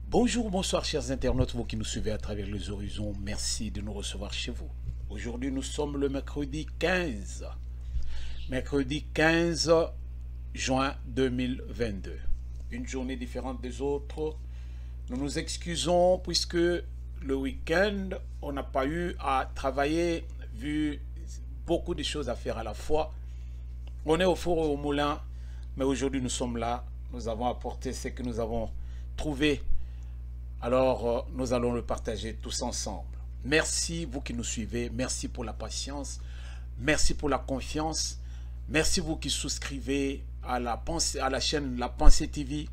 Bonjour, bonsoir chers internautes, vous qui nous suivez à travers les horizons, merci de nous recevoir chez vous. Aujourd'hui nous sommes le mercredi 15 juin 2022. Une journée différente des autres. Nous nous excusons puisque le week-end on n'a pas eu à travailler vu beaucoup de choses à faire à la fois. On est au four et au moulin, mais aujourd'hui nous sommes là, nous avons apporté ce que nous avons trouvé. Alors, nous allons le partager tous ensemble. Merci, vous qui nous suivez. Merci pour la patience. Merci pour la confiance. Merci, vous qui souscrivez à la chaîne La Pensée TV.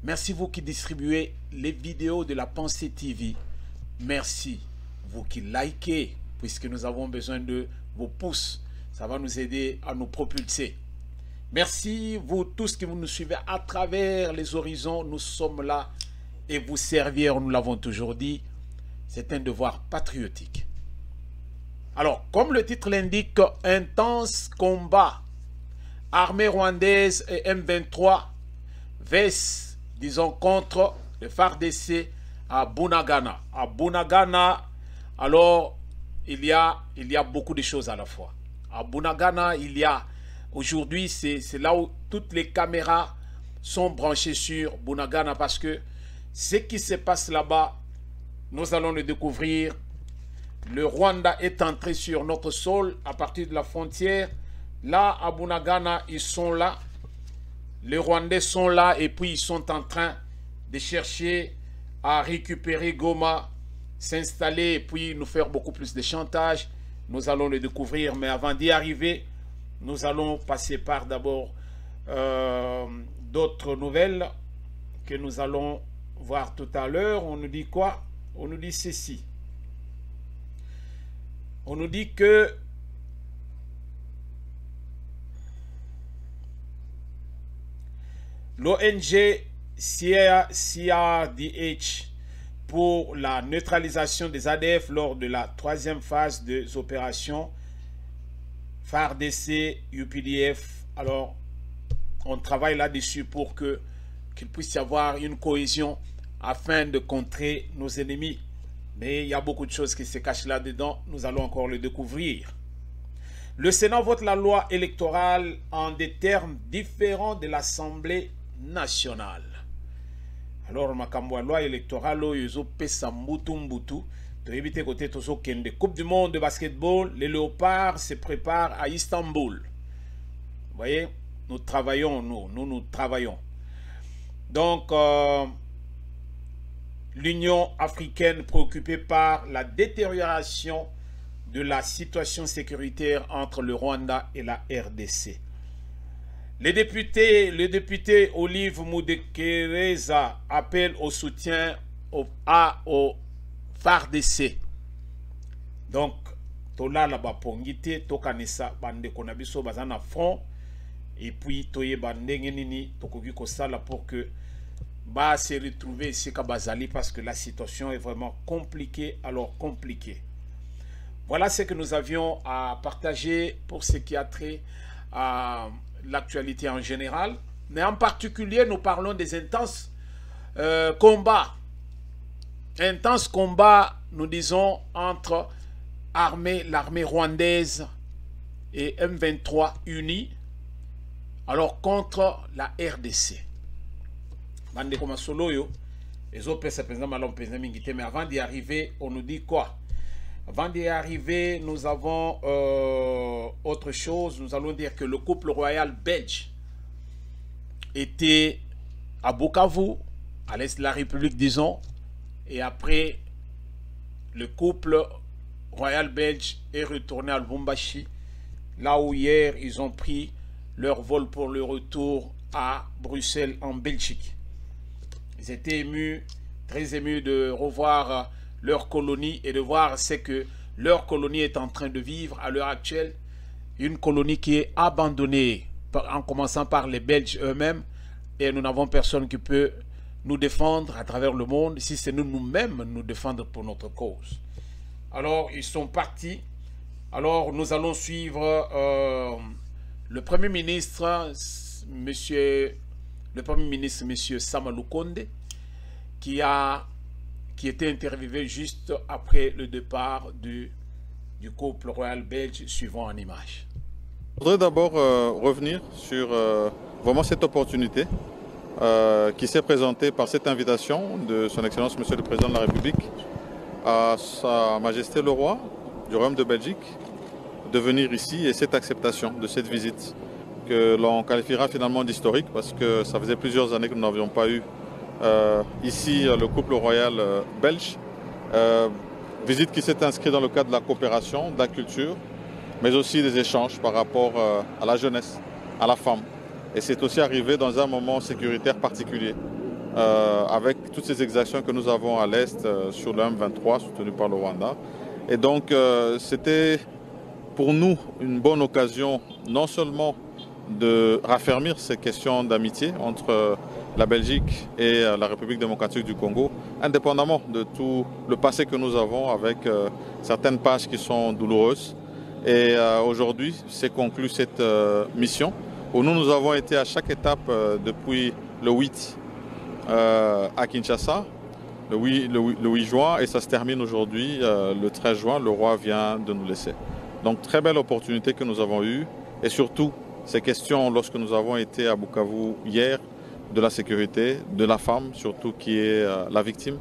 Merci, vous qui distribuez les vidéos de La Pensée TV. Merci, vous qui likez, puisque nous avons besoin de vos pouces. Ça va nous aider à nous propulser. Merci, vous tous qui nous suivez à travers les horizons. Nous sommes là. Et vous servir, nous l'avons toujours dit, c'est un devoir patriotique. Alors, comme le titre l'indique, intense combat. Armée rwandaise et M23 vs, disons, contre le FARDC à Bunagana. À Bunagana, alors, il y a beaucoup de choses à la fois. À Bunagana, il y a, aujourd'hui, c'est là où toutes les caméras sont branchées sur Bunagana parce que ce qui se passe là-bas, nous allons le découvrir. Le Rwanda est entré sur notre sol à partir de la frontière. Là, à Bunagana, ils sont là. Les Rwandais sont là et puis ils sont en train de chercher à récupérer Goma, s'installer et puis nous faire beaucoup plus de chantage. Nous allons le découvrir, mais avant d'y arriver, nous allons passer par d'abord d'autres nouvelles que nous allons voir tout à l'heure. On nous dit quoi? On nous dit ceci. On nous dit que l'ONG CRDH pour la neutralisation des ADF lors de la troisième phase des opérations FARDC, UPDF. Alors, on travaille là-dessus pour qu'il puisse y avoir une cohésion afin de contrer nos ennemis. Mais il y a beaucoup de choses qui se cachent là-dedans. Nous allons encore le découvrir. Le Sénat vote la loi électorale en des termes différents de l'Assemblée nationale. Alors, ma loi électorale, ils ont pesa mbutu. Pour éviter côté tozo kende Coupe du monde de basketball, les Léopards se préparent à Istanbul. Vous voyez, nous travaillons, nous travaillons. Donc, l'Union africaine préoccupée par la détérioration de la situation sécuritaire entre le Rwanda et la RDC. Le député Olive Mudekereza appelle au soutien au FARDC. Donc, tola la bapongite, tokanisa bande konabiso bazana front. Et puis, toye bandenge nini, tokogi kosala pour que bah se retrouver ici à Bazali parce que la situation est vraiment compliquée, alors compliquée. Voilà ce que nous avions à partager pour ce qui a trait à l'actualité en général. Mais en particulier, nous parlons des intenses combats. Intenses combats, nous disons, entre l'armée rwandaise et M23 unis, alors contre la RDC. Mais avant d'y arriver, on nous dit quoi? Avant d'y arriver, nous avons autre chose. Nous allons dire que le couple royal belge était à Bukavu, à l'est de la République, disons, Et après, le couple royal belge est retourné à Lubumbashi, là où hier ils ont pris leur vol pour le retour à Bruxelles en Belgique. Ils étaient émus, très émus de revoir leur colonie et de voir ce que leur colonie est en train de vivre à l'heure actuelle. Une colonie qui est abandonnée, en commençant par les Belges eux-mêmes, et nous n'avons personne qui peut nous défendre à travers le monde, si c'est nous-mêmes nous défendre pour notre cause. Alors, ils sont partis. Alors, nous allons suivre le Premier ministre, M. Sama Lukonde, qui était interviewé juste après le départ du couple royal belge, suivant en image. Je voudrais d'abord revenir sur vraiment cette opportunité qui s'est présentée par cette invitation de son Excellence Monsieur le Président de la République à Sa Majesté le Roi du Royaume de Belgique de venir ici, et cette acceptation de cette visite que l'on qualifiera finalement d'historique parce que ça faisait plusieurs années que nous n'avions pas eu ici le couple royal belge. Visite qui s'est inscrite dans le cadre de la coopération, de la culture, mais aussi des échanges par rapport à la jeunesse, à la femme. Et c'est aussi arrivé dans un moment sécuritaire particulier, avec toutes ces exactions que nous avons à l'Est sur le M23, soutenu par le Rwanda. Et donc c'était pour nous une bonne occasion non seulement de raffermir ces questions d'amitié entre la Belgique et la République démocratique du Congo, indépendamment de tout le passé que nous avons avec certaines pages qui sont douloureuses. Et aujourd'hui, s'est conclue cette mission où nous avons été à chaque étape depuis le 8 à Kinshasa, le 8 juin, et ça se termine aujourd'hui, le 13 juin, le roi vient de nous laisser. Donc très belle opportunité que nous avons eue, et surtout ces questions lorsque nous avons été à Bukavu hier, de la sécurité, de la femme surtout qui est la victime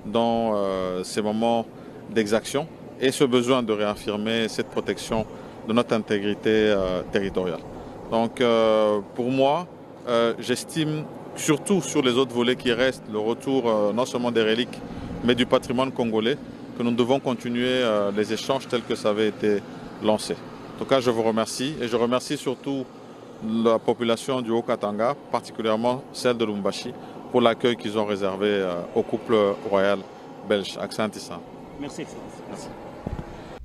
dans ces moments d'exaction, et ce besoin de réaffirmer cette protection de notre intégrité territoriale. Donc pour moi, j'estime surtout sur les autres volets qui restent, le retour non seulement des reliques, mais du patrimoine congolais, que nous devons continuer les échanges tels que ça avait été lancé. En tout cas, je vous remercie, et je remercie surtout la population du Haut-Katanga, particulièrement celle de Lubumbashi, pour l'accueil qu'ils ont réservé au couple royal belge. Accentissa. Merci, Excellence. Merci.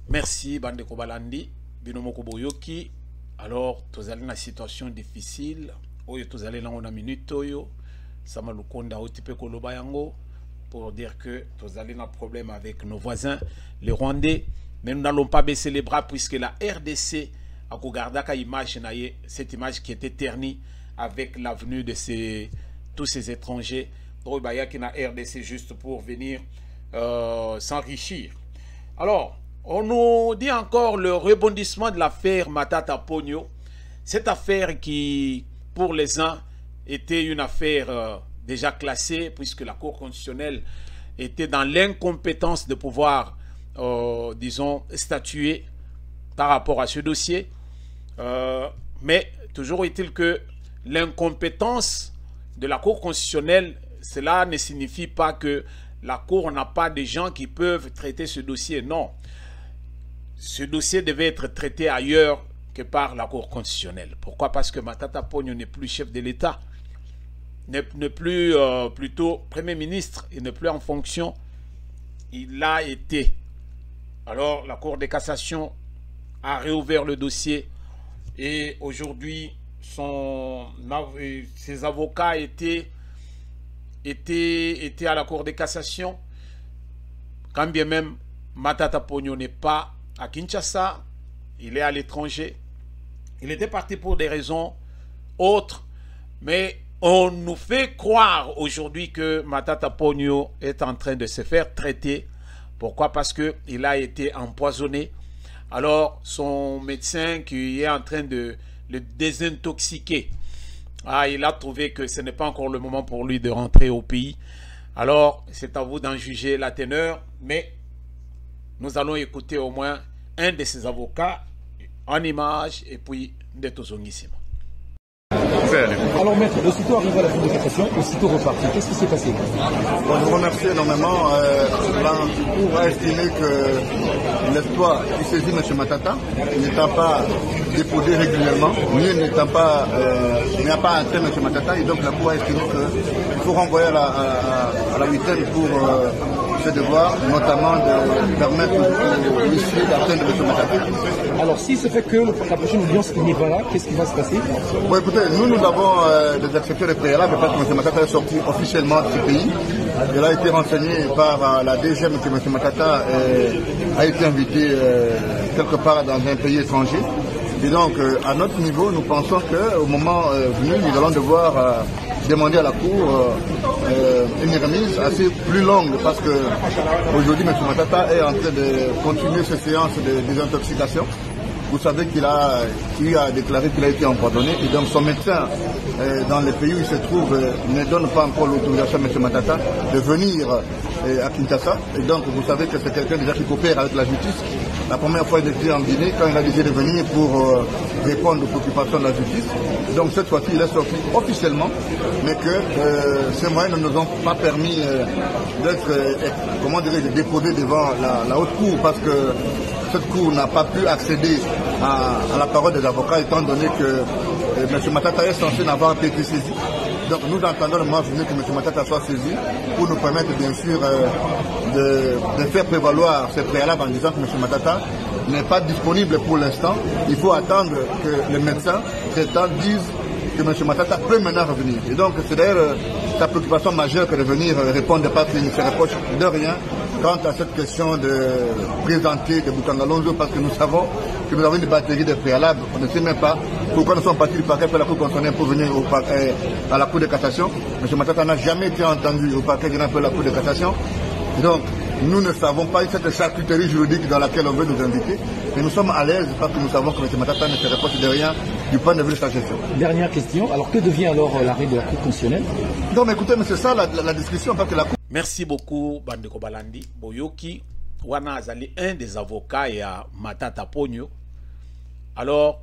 Merci, Bandeko Balandi, Binomoko Boyoki. Alors, tous allez dans une situation difficile. Oyo, tous allez dans une minute. Oyo, Sama Lukonda, Otipe Koloba Yango, pour dire que tous allez dans un problème avec nos voisins, les Rwandais. Mais nous n'allons pas baisser les bras puisque la RDC a regardé cette image qui était ternie avec l'avenue de tous ces étrangers. Donc, il y a qui na RDC juste pour venir s'enrichir. Alors, on nous dit encore le rebondissement de l'affaire Matata Ponyo. Cette affaire qui, pour les uns, était une affaire déjà classée puisque la Cour constitutionnelle était dans l'incompétence de pouvoir, disons, statuer par rapport à ce dossier. Mais toujours est-il que l'incompétence de la Cour constitutionnelle, cela ne signifie pas que la Cour n'a pas de gens qui peuvent traiter ce dossier. Non. Ce dossier devait être traité ailleurs que par la Cour constitutionnelle. Pourquoi? Parce que Matata Ponyo n'est plus chef de l'État, n'est plus plutôt Premier ministre, il n'est plus en fonction. Il l'a été. Alors la Cour de cassation a réouvert le dossier et aujourd'hui ses avocats étaient à la Cour de cassation. Quand bien même Matata Ponyo n'est pas à Kinshasa, il est à l'étranger. Il était parti pour des raisons autres, mais on nous fait croire aujourd'hui que Matata Ponyo est en train de se faire traiter. Pourquoi? Parce qu'il a été empoisonné. Alors, son médecin qui est en train de le désintoxiquer, il a trouvé que ce n'est pas encore le moment pour lui de rentrer au pays. Alors, c'est à vous d'en juger la teneur, mais nous allons écouter au moins un de ses avocats en image et puis de Tozongissima. fait aller. Alors maître, aussitôt arrivé à la Cour de cassation, aussitôt reparti. Qu'est-ce qui s'est passé? Bon, je vous remercie énormément. La Cour a estimé que l'espoir qui saisit M. Matata, n'étant pas déposé régulièrement, ni n'étant pas, n'a pas atteint M. Matata, et donc la Cour a estimé qu'il faut renvoyer à la huitaine pour ses devoirs, notamment de permettre aux huissiers d'atteindre M. Matata. Alors s'il se fait que la prochaine audience n'est pas là, qu'est-ce qui va se passer? Bon, écoutez, nous avons des exceptions de préalables parce que M. Matata est sorti officiellement de ce pays. Il a été renseigné par la DGM que M. Matata a été invité quelque part dans un pays étranger. Et donc, à notre niveau, nous pensons qu'au moment venu, nous allons devoir demander à la Cour une remise assez plus longue parce que aujourd'hui, M. Matata est en train de continuer ses séances de désintoxication. Vous savez qu'il a déclaré qu'il a été empoisonné et donc son médecin dans les pays où il se trouve ne donne pas encore l'autorisation à M. Matata de venir à Kinshasa. Et donc vous savez que c'est quelqu'un déjà qui coopère avec la justice. La première fois il était en Guinée quand il a décidé de venir pour répondre aux préoccupations de la justice. Donc cette fois-ci il est sorti officiellement, mais que ces moyens ne nous ont pas permis de déposer devant la haute cour parce que cette cour n'a pas pu accéder à la parole des avocats étant donné que M. Matata est censé n'avoir pas été saisi. Donc nous entendons le moment venu que M. Matata soit saisi pour nous permettre bien sûr de faire prévaloir ces préalables en disant que M. Matata n'est pas disponible pour l'instant. Il faut attendre que les médecins traitants disent que M. Matata peut maintenant revenir. Et donc c'est d'ailleurs sa préoccupation majeure que de venir répondre parce qu'il ne se reproche de rien quant à cette question de présenter de Boukangalonzo, parce que nous savons que nous avons une batterie de préalables. On ne sait même pas pourquoi nous sommes partis du parquet pour la Cour constitutionnelle pour venir à la Cour de cassation. M. Matata n'a jamais été entendu au parquet général pour la Cour de cassation. Et donc, nous ne savons pas cette charcuterie juridique dans laquelle on veut nous inviter. Mais nous sommes à l'aise parce que nous savons que M. Matata ne se reproche de rien du point de vue de sa gestion. Dernière question. Alors que devient alors l'arrêt de la Cour constitutionnelle? Non, mais écoutez, mais c'est ça la discussion parce que la Cour... Merci beaucoup, Bandeko Balandi. Boyoki, Wana Azali, un des avocats, et à Matata Pogno. Alors,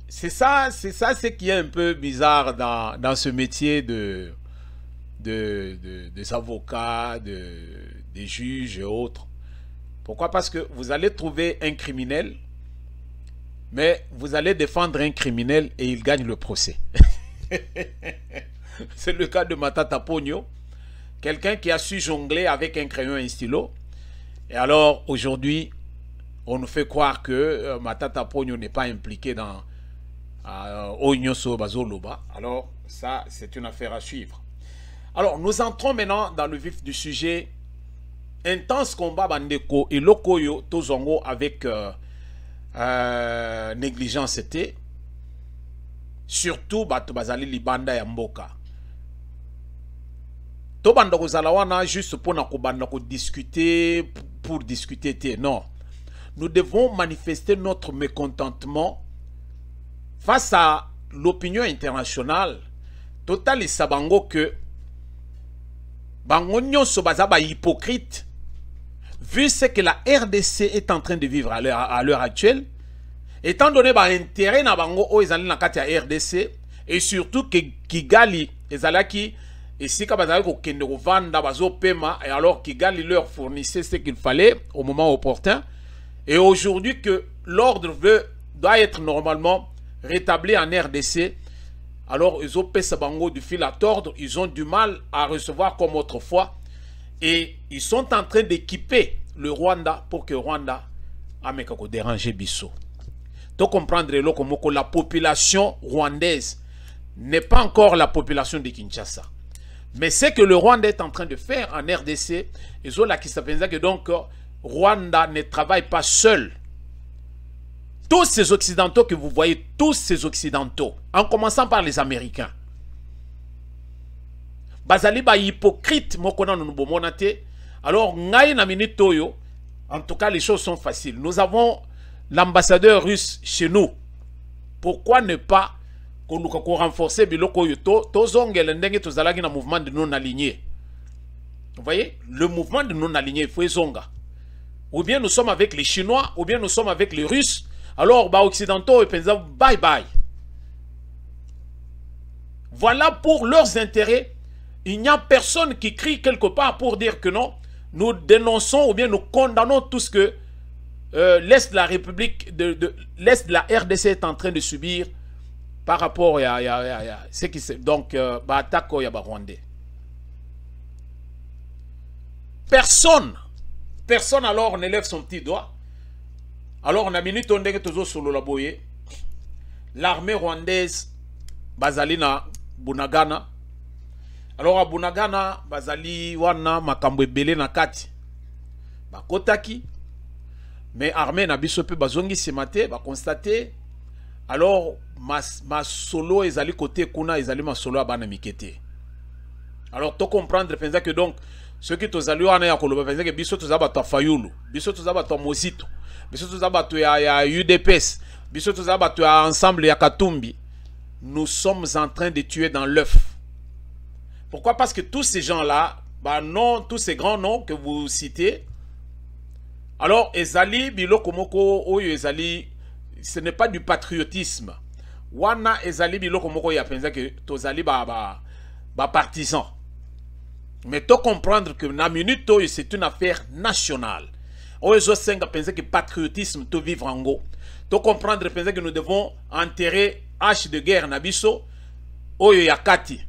c'est ça ce qui est un peu bizarre dans ce métier des avocats, des juges et autres. Pourquoi? Parce que vous allez trouver un criminel, mais vous allez défendre un criminel et il gagne le procès. C'est le cas de Matata Pogno. Quelqu'un qui a su jongler avec un crayon et un stylo. Et alors, aujourd'hui, on nous fait croire que Matata Pogno n'est pas impliqué dans Onyoso Bazoloba. Alors, ça, c'est une affaire à suivre. Alors, nous entrons maintenant dans le vif du sujet. Intense combat Bandeko et Lokoyo Tozongo avec négligence était. Surtout, Bazali Libanda et Mboka. Tobanda Kozalawana juste pour discuter, pour discuter. Non. Nous devons manifester notre mécontentement face à l'opinion internationale. Total et Sabango que Bangonyo Sobazaba hypocrite. Vu ce que la RDC est en train de vivre à l'heure actuelle, étant donné l'intérêt na bango o ezali na kati ya RDC et surtout que Kigali ezalaki et si kabazali ko kende ko vanda bazo pema et alors Kigali leur fournissait ce qu'il fallait au moment opportun et aujourd'hui que l'ordre doit être normalement rétabli en RDC, alors ils ont payé bango du fil à tordre, ils ont du mal à recevoir comme autrefois. Et ils sont en train d'équiper le Rwanda pour que Rwanda amène déranger Bissau. Donc comprendre que la population rwandaise n'est pas encore la population de Kinshasa. Mais ce que le Rwanda est en train de faire en RDC, ils ont là qui s'appelle que donc Rwanda ne travaille pas seul. Tous ces Occidentaux que vous voyez, tous ces Occidentaux, en commençant par les Américains, Bazali ba hypocrite mokona nubo monate. Alors ngai na minitoyo, en tout cas les choses sont faciles. Nous avons l'ambassadeur russe chez nous. Pourquoi ne pas renforcer biloko yoto tozongela ndenge tozalaki na mouvement de non aligné. Vous voyez, le mouvement de non aligné, il faut zonga. Ou bien nous sommes avec les Chinois, ou bien nous sommes avec les Russes. Alors ba occidentaux et pensa bye bye. Voilà pour leurs intérêts. Il n'y a personne qui crie quelque part pour dire que non, nous dénonçons ou bien nous condamnons tout ce que l'Est de la République, l'Est de la RDC est en train de subir par rapport à ce qui se... Donc, attaque au Rwandais. Personne alors n'élève son petit doigt. Alors, on a minute on dit toujours sur le boye. L'armée rwandaise, bazali na Bunagana. Alors, à Bunagana, bazali wana makambo ebele na kati. Bakotaki. Mais armée na biso pe bazongi se maté, ba constater. Alors, ma solo ezali côté kuna, ezali ma solo abana mikete. Alors, tu comprendre que donc, ceux qui te saluent en ayant pensé que biso tu zaba to Fayulu, biso tu zaba to Mosito, biso tu zaba to ya UDPS, biso tu zaba to ensemble ya Katumbi, nous sommes en train de tuer dans l'œuf. Pourquoi? Parce que tous ces gens-là, bah non, tous ces grands noms que vous citez, alors ezali biloko moko oyo ezali, ce n'est pas du patriotisme. Wana ezali biloko moko ya penza que tozali ba partisans. Mais tu comprendre que la minute c'est une affaire nationale. Oyo senga penser que patriotisme to vivre en go. Tu comprendre penser que nous devons enterrer hache de guerre nabiso oyo yakati.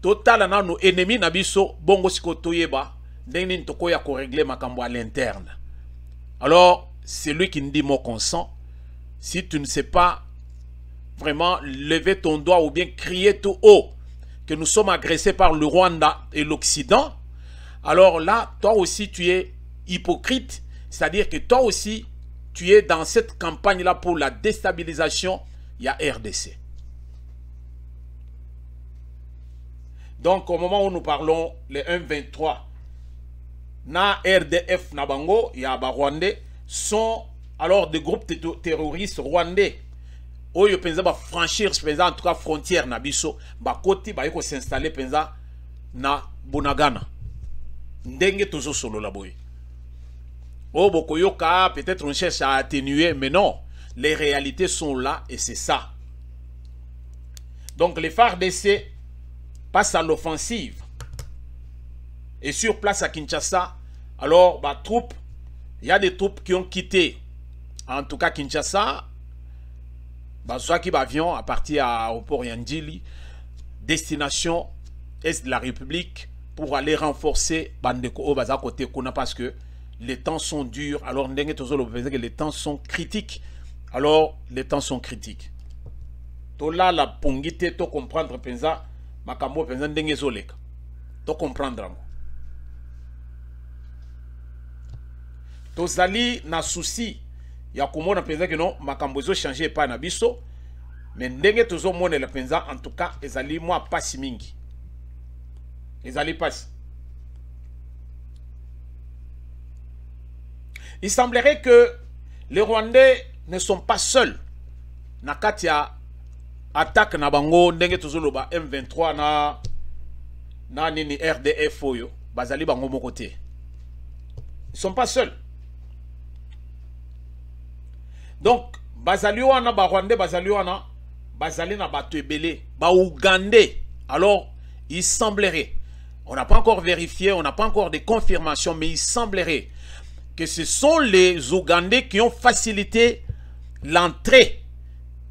Total na nos ennemis nabiso bongo siko toyeba ndeni ntoko ya ko régler makambo à l'interne. Alors, c'est lui qui nous dit mon consent. Si tu ne sais pas vraiment lever ton doigt ou bien crier tout haut que nous sommes agressés par le Rwanda et l'Occident, alors là, toi aussi, tu es hypocrite. C'est-à-dire que toi aussi, tu es dans cette campagne-là pour la déstabilisation, il y a RDC. Donc, au moment où nous parlons, les 1-23, na RDF Nabango, il y a Rwandais, sont alors des groupes terroristes rwandais. Oyo penza ba franchir penza en tout cas frontière na biso ba koti ba yeko s'installer penza na Bunagana ndenge tozo solo la boy. Oh bokoyoka peut-être on cherche à atténuer mais non, les réalités sont là et c'est ça. Donc les FARDC passent à l'offensive et sur place à Kinshasa, alors bah troupes, il y a des troupes qui ont quitté en tout cas Kinshasa. Soit qui avion à partir au port Yandili, destination Est de la République pour aller renforcer Bandeko au Baza côté Kuna parce que les temps sont durs. Alors, les temps sont critiques. Alors, les temps sont critiques. To là la pongite, to comprendre penza, makambo penza ndenge zoleka. To comprendre. To zali na souci. Ya komona penza que non makambo zo changer pas na biso mais ndenge tozo mona la penza en tout cas ezali moi pas si mingi ezali pas. Il semblerait que les Rwandais ne sont pas seuls na katia attaque na bango ndenge tozo loba M23 na nini RDF oyo bazali bango moko te. Ils sont pas seuls. Donc, Bazaliwana, Rwandais, Bazaliwana, Bazalina, Batebele, Ougandais. Alors, il semblerait, on n'a pas encore vérifié, on n'a pas encore de confirmations, mais il semblerait que ce sont les Ougandais qui ont facilité l'entrée.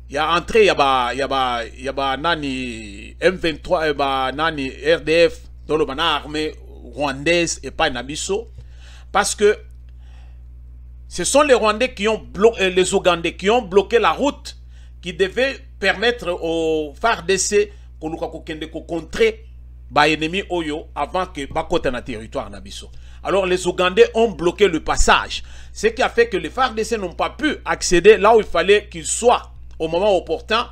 Il y a entrée, il y a nani M23, nani RDF, dans le armée rwandaise et pas Nabiso, parce que ce sont les Rwandais qui ont bloqué, les Ougandais qui ont bloqué la route qui devait permettre aux FARDC de contrer les ennemis Oyo avant que Bakote na territoire Nabiso. Alors les Ougandais ont bloqué le passage, ce qui a fait que les FARDC n'ont pas pu accéder là où il fallait qu'ils soient au moment opportun.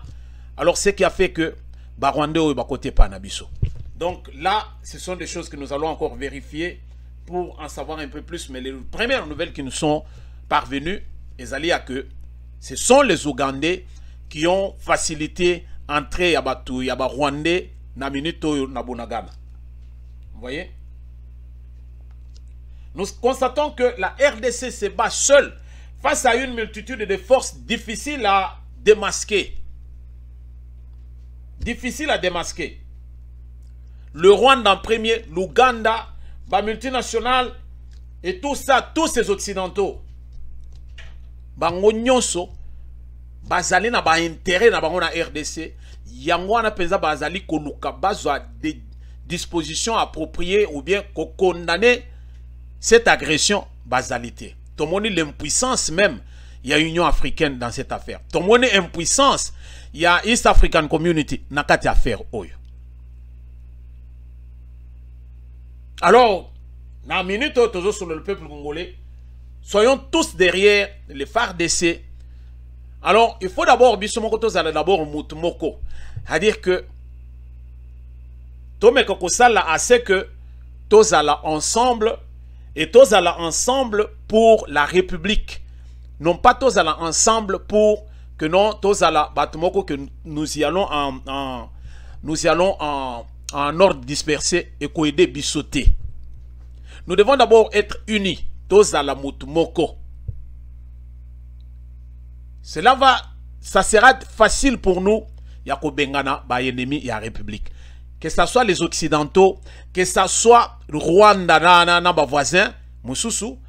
Alors ce qui a fait que Rwandais Oyo Bakote pas Nabiso. Donc là, ce sont des choses que nous allons encore vérifier pour en savoir un peu plus. Mais les premières nouvelles qui nous sont parvenus, que ce sont les Ougandais qui ont facilité l'entrée Yaba Rwandais na minute na Bunagana. Vous voyez? Nous constatons que la RDC se bat seule face à une multitude de forces difficiles à démasquer. difficile à démasquer. Le Rwanda en premier, l'Ouganda, la multinationale et tout ça, tous ces occidentaux. Bango nyonso, bazali na ba intérêt na bango na RDC, yango na penza bazali koluka bazwa des dispositions appropriées ou bien condamner cette agression bazalité. Tomoni l'impuissance même, il y a Union africaine dans cette affaire. Tomoni impuissance, il y a East African Community nakati affaire oyo. Alors, dans la minute toujours sur le peuple congolais, soyons tous derrière les FARDC. Alors, il faut d'abord, d'abord Moutumoko. C'est-à-dire que, assez que tous allons ensemble, et tous allons ensemble pour la République. Non pas tous allons ensemble pour que non, tous allons, que nous y allons en ordre dispersé et qu'on aide bissoter. Nous devons d'abord être unis. Tous à la Moutumoko. Ça sera facile pour nous. Yako Bengana, ba ennemi, ya République. Que ce soit les Occidentaux, que ce soit Rwanda, na ba voisin, Moussoussou.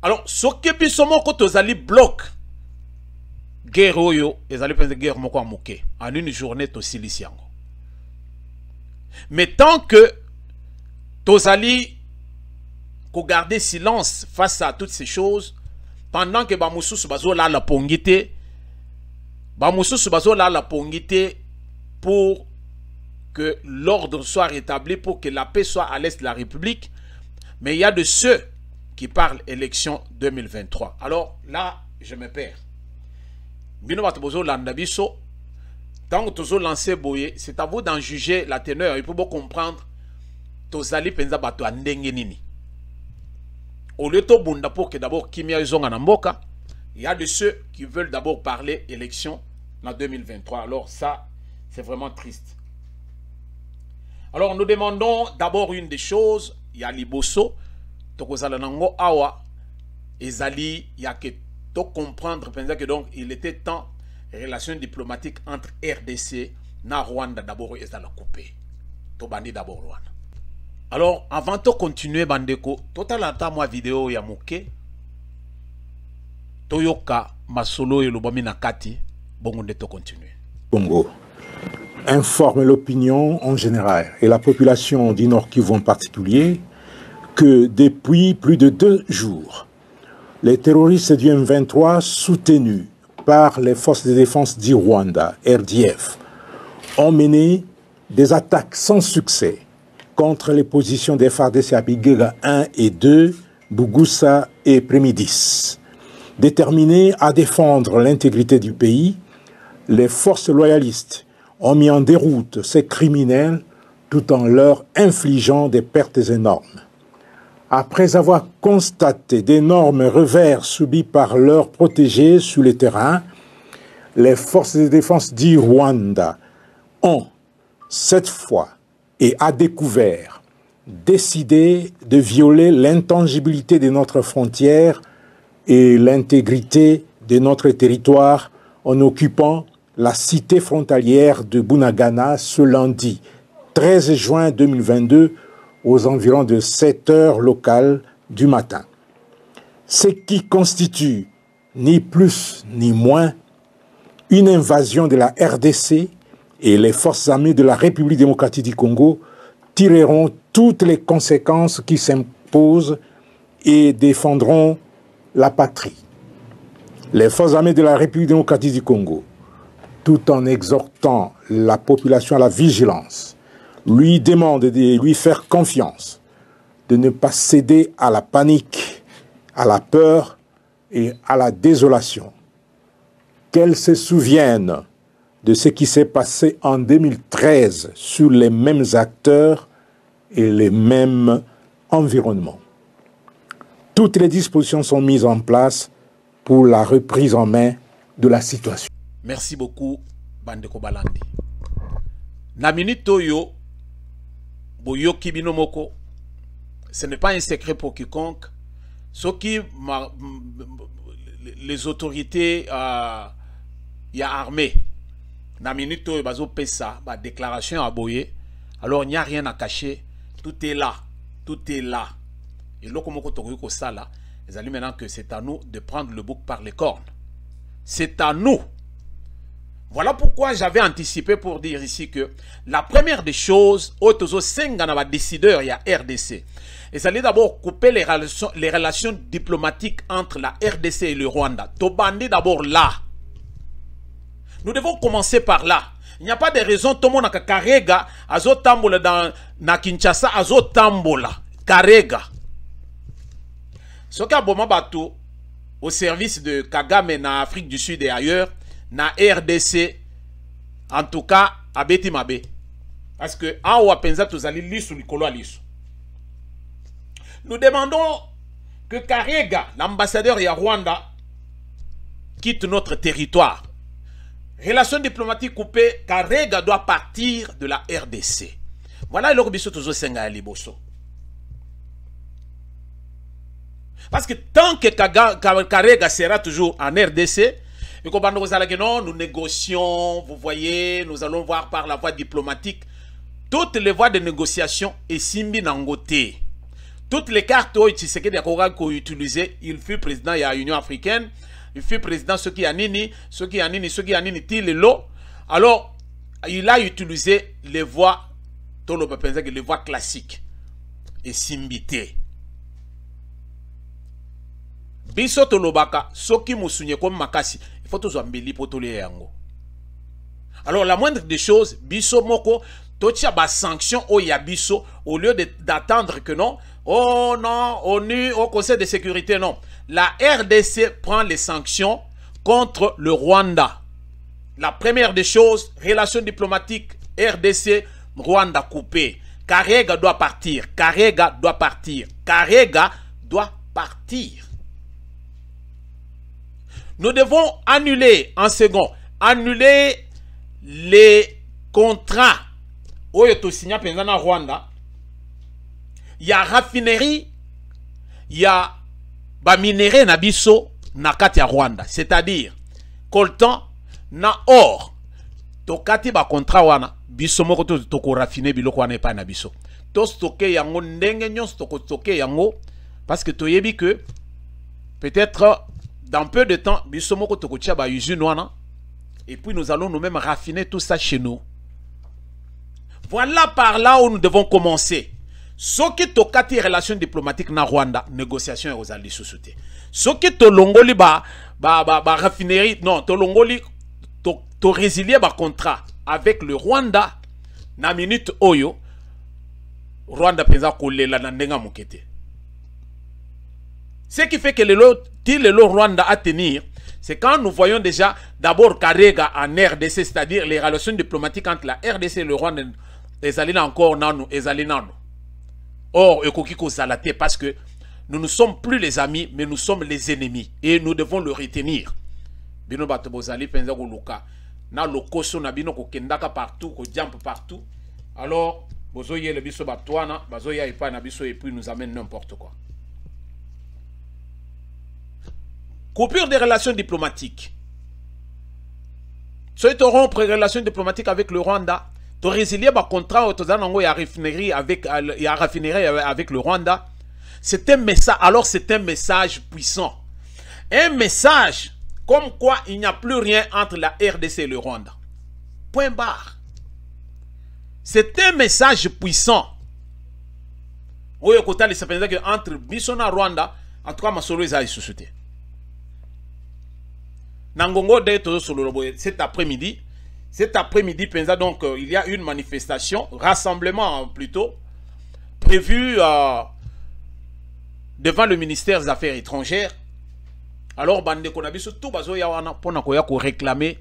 Alors, ce qui est seulement quand os ali bloc, guerre oyo, les ali penser guerre moko amoke. En une journée, to siliciango. Mais tant que Tozali garder silence face à toutes ces choses, pendant que Bamoussous Bazo la pongité, Bamoussous Bazo la pongité pour que l'ordre soit rétabli, pour que la paix soit à l'est de la République. Mais il y a de ceux qui parlent élection 2023. Alors là, je me perds. Bino Batobozo Landabiso, tant que Tozo lancé Boye, c'est à vous d'en juger la teneur. Il faut bien comprendre Tozali Penza Bato Andengenini. Au lieu de bunda pour que d'abord Kimia Zonga Namboka, il y a de ceux qui veulent d'abord parler élection en 2023. Alors ça, c'est vraiment triste. Alors nous demandons d'abord une des choses, il y a Liboso, Tokozalanango Awa, et Zali, il y a que to comprendre que donc il était temps relations diplomatiques entre RDC et Rwanda d'abord et la couper. Tobandi d'abord Rwanda. Alors, avant de continuer, Bandeko, total ata moi vidéo ya moke. Toyoka masolo et lobamina kati, bongonde to continuer. Congo informe l'opinion en général et la population du Nord Kivu en particulier que depuis plus de 2 jours, les terroristes du M23 soutenus par les forces de défense du Rwanda, RDF, ont mené des attaques sans succès contre les positions des FARDC à Bigega 1 et 2, Bougussa et Prémidis. Déterminés à défendre l'intégrité du pays, les forces loyalistes ont mis en déroute ces criminels tout en leur infligeant des pertes énormes. Après avoir constaté d'énormes revers subis par leurs protégés sur le terrain, les forces de défense du Rwanda ont, cette fois, et à découvert, décidé de violer l'intangibilité de notre frontière et l'intégrité de notre territoire en occupant la cité frontalière de Bunagana ce lundi 13 juin 2022 aux environs de 7 heures locales du matin. Ce qui constitue ni plus ni moins une invasion de la RDC et les forces armées de la République démocratique du Congo tireront toutes les conséquences qui s'imposent et défendront la patrie. Les forces armées de la République démocratique du Congo, tout en exhortant la population à la vigilance, lui demandent de lui faire confiance, de ne pas céder à la panique, à la peur et à la désolation. Qu'elle se souvienne de ce qui s'est passé en 2013 sur les mêmes acteurs et les mêmes environnements. Toutes les dispositions sont mises en place pour la reprise en main de la situation. Merci beaucoup, Bandeko Balandi. Na minute yo, boyoki binomoko, ce n'est pas un secret pour quiconque. Ce qui, les autorités, y a armé, na minute oyo bazo pesa ba déclaration à boyer, alors il n'y a rien à cacher, tout est là, tout est là. Et là comme ko sala, les amis maintenant que c'est à nous de prendre le bouc par les cornes. C'est à nous. Voilà pourquoi j'avais anticipé pour dire ici que la première des choses, autozo sengana décideur il y a RDC. Et ça allait d'abord couper les relations diplomatiques entre la RDC et le Rwanda. Tobandi d'abord là. Nous devons commencer par là. Il n'y a pas de raison tout le monde a Karega azo tambola dans na Kinshasa azo tambola Karega. Ce qui a bon bateau au service de Kagame na Afrique du Sud et ailleurs na RDC en tout cas à Beti Mabe parce que en haut à penza tous ali lisu likolo alisu. Nous demandons que Karega, l'ambassadeur de Rwanda, quitte notre territoire. Relations diplomatiques coupées, Karega doit partir de la RDC. Voilà le biso toujours senga à Liboso. Parce que tant que Karega sera toujours en RDC, et que non, nous négocions, vous voyez, nous allons voir par la voie diplomatique, toutes les voies de négociation et Simbi Nangote. Toutes les cartes qu'on utilisé, il fut président de l'Union africaine, il fut président ce qui a nini, ce qui a nini, ce qui a nini, alors il a utilisé les voies, les voies classiques et simbité. Biso tolobaka, soki musunye comme makasi, il faut toujours mbeli potole yango. Alors la moindre des choses, biso moko, totia ba sanction au yabiso, au lieu d'attendre que non. Oh non, ONU, au Conseil de sécurité, non. La RDC prend les sanctions contre le Rwanda. La première des choses, relations diplomatiques, RDC, Rwanda coupé. Karega doit partir. Karega doit partir. Karega doit partir. Nous devons annuler, en second, annuler les contrats. Oyo to signa pendant Rwanda. Il y a raffinerie, il y a minéré na biso na kati ya Rwanda, c'est-à-dire coltan na or. To kati ba contrat wana biso moko to ko raffiner biloko wana pa na biso. To stocker yango ndenge nyonso to ko stocker yango parce que to yebi que peut-être dans peu de temps biso moko to ko tia ba usine wana et puis nous allons nous-mêmes raffiner tout ça chez nous. Voilà par là où nous devons commencer. Ce qui tokati relations diplomatiques na Rwanda, négociation aux alliés sous-souté. Ce qui to longoli ba raffinerie, non, to longoli to résilier ba contrat avec le Rwanda na minute oyo Rwanda penza kolela na ndenga mukete. Ce qui fait que le Rwanda à tenir, c'est quand nous voyons déjà d'abord Karega en RDC, c'est-à-dire les relations diplomatiques entre la RDC et le Rwanda, les alliés encore nanu, les alliés nanu. Or, parce que nous ne sommes plus les amis, mais nous sommes les ennemis. Et nous devons le retenir. Bino bato bozali penza ko luka. Na lokoso na bino ko kendaka partout, ko jump partout. Alors, bozoye le biso batwana, bazoya epa na biso et puis nous amène n'importe quoi. Coupure des relations diplomatiques. Soit rompre les relations diplomatiques avec le Rwanda. To résilier un contrat il y a raffinerie avec le Rwanda. C'est un message. Alors c'est un message puissant. Un message comme quoi il n'y a plus rien entre la RDC et le Rwanda. Point barre. C'est un message puissant. Oui, entre Bissona et Rwanda, en tout cas, ma solo est société. Nangongo cet après-midi. Cet après-midi, donc, il y a une manifestation, rassemblement plutôt, prévu devant le ministère des Affaires étrangères. Alors, bande konabiso tout bazo ya wana pona koya ko réclamer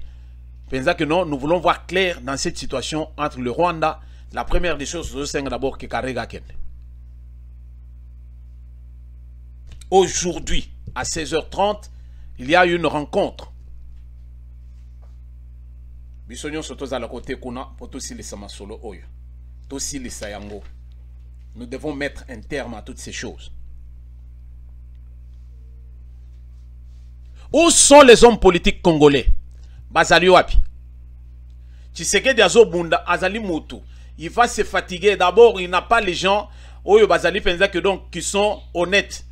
penza que non, nous voulons voir clair dans cette situation entre le Rwanda. La première des choses, c'est d'abord que Karega Ken. Aujourd'hui, à 16h30, il y a une rencontre. Bisognon soto à la côté kuna pour tous les samasolo oyo. Tous les sayango. Nous devons mettre un terme à toutes ces choses. Où sont les hommes politiques congolais? Bazali wapi. Tshisekedi azobunda azali moto. Il va se fatiguer. D'abord, il n'a pas les gens Oyo Bazali pensa que donc qui sont honnêtes.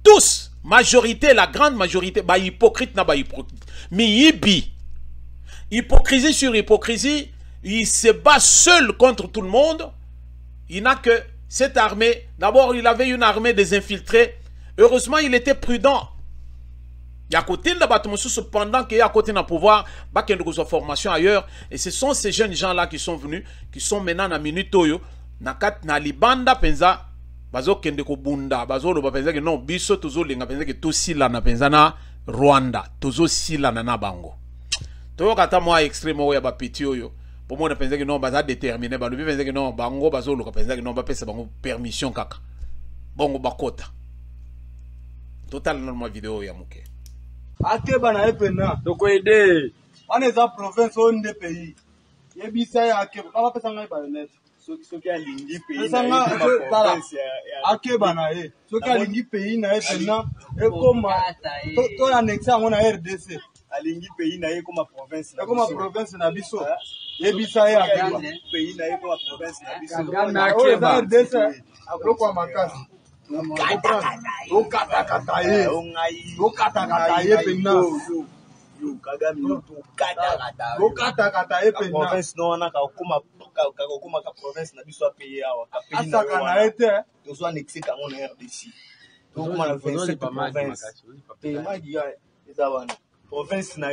Tous, majorité, la grande majorité, bah hypocrite na bah hypocrite. Mais yibi. Hypocrisie sur hypocrisie, il se bat seul contre tout le monde. Il n'a que cette armée. D'abord, il avait une armée des infiltrés. Heureusement, il était prudent. Il y a côté de bâtiment cependant qu'il y a côté de pouvoir, bah qu'il y a une formation ailleurs. Et ce sont ces jeunes gens-là qui sont venus, qui sont maintenant à Minutoyo, na libanda penza, bazo kende ko bunda, bazo lo penza que non, biso tozo linga penza que tout sila na penza na Rwanda, tozo sila na bango. Toyo kata moi extrême ya ba petit yo. Pour moi, on pense que non, baza déterminé, ba lubi penza que non, bango bazo lo penza que non, ba pesa bango permission kaka. Bongo bakota. Total normal vidéo ya muke. Ake bana epena doko ede on est en province on des pays yebisa ya ake baba pesa ngai bayonet soki alingi pays na province ake bana e soki alingi pays na epena e koma to annexe ngo na RDC alingi pays na e koma province na biso yebisa ya ake pays na e koma province na biso na ake ba RDC akoko makasi Okata ye pena. Province no na kakoma ka province na biso payer awa ka pays na wana ete tozo annexer kango na RDC. Donc na 27 province. Pays magi ya ezawana. Province na